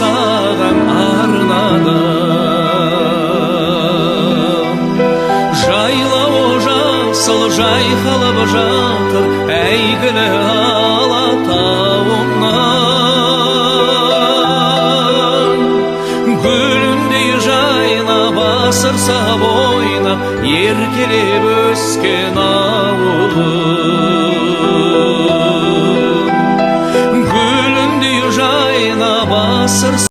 саған арнадым. Жайлауы жасыл жайқалып жатыр әйгілі Алатауымнан. Гүліндей жайнап асырса бойнап еркелеп өскен ауылым.